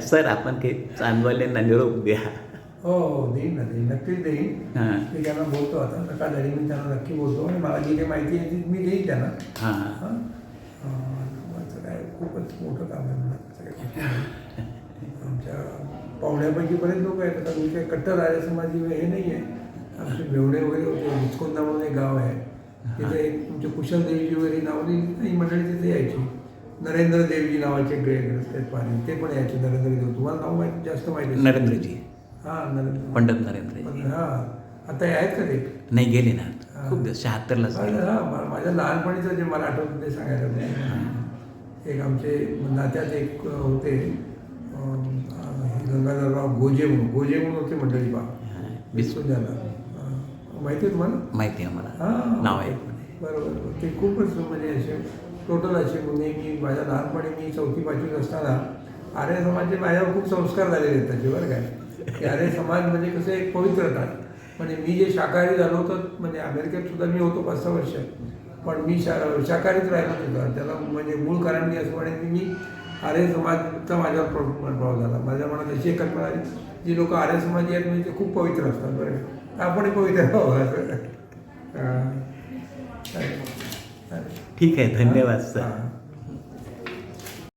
Sir आपण काही चांदवाल्यांना निरोप द्या. हो हो, देईन ना, देईन, नक्कीच देईन. हां मी त्यांना बोलतो आता सकाळी मी त्यांना नक्की बोलतो आणि मला जी काही माहिती आहे ती मी देईन त्यांना. हां हां माझं काय खूपच मोठं काम आहे मला. आमच्या पाहुण्यापैकी बरेच लोक आहेत. आता मी काही कट्टर आर्य समाजी हे नाही आहे. आमचे मेवणे वगैरे होते. विचकोंदा म्हणून एक गाव आहे तिथे एक तुमचे कुशल देवीजी वगैरे नावली ही मंडळी तिथे यायची. नरेंद्र देवजी नावाचे ग्रस्त पाणी ते पण यायचे. नरेंद्र देव तुम्हाला नाव माहिती जास्त माहिती. नरेंद्रजी. हां नरेंद्र पंडित नरेंद्रजी. हां आता हे आहेत का ते? नाही गेले ना खूप दिवस 76ला गेले. हां माझ्या लहानपणीचं जे मला आठवतं ते सांगायला पाहिजे. एक आमचे नात्यात एक होते गंगाधरराव गोजे म्हणून होते मंडळी बा बिस्कून झाला माहिती आहे तुम्हाला? माहिती आहे मला. हां नाव आहे. बरोबर. ते खूपच म्हणजे असे टोटल असे म्हणजे मी माझ्या लहानपणी मी 4थी 5वीत असताना आर्य समाजाचे माझ्यावर खूप संस्कार झालेले आहेत त्याचे बरं काय की आर्य समाज म्हणजे कसं एक पवित्रता. म्हणजे मी जे शाकाहारी झालो होतो म्हणजे अमेरिकेत सुद्धा मी होतो 5-6 वर्ष पण मी शाकाहारीच राहिलो सुद्धा. त्याला म्हणजे मूळ कारण मी असं म्हणेन की मी आर्य समाजचा माझ्यावर प्रभाव झाला. माझ्या मनात अशी एक कल्पना आली जी लोक आर्य समाजी आहेत म्हणजे ते खूप पवित्र असतात बरं. आपणही पवित्र आहोत असं. ठीक आहे. धन्यवाद सर.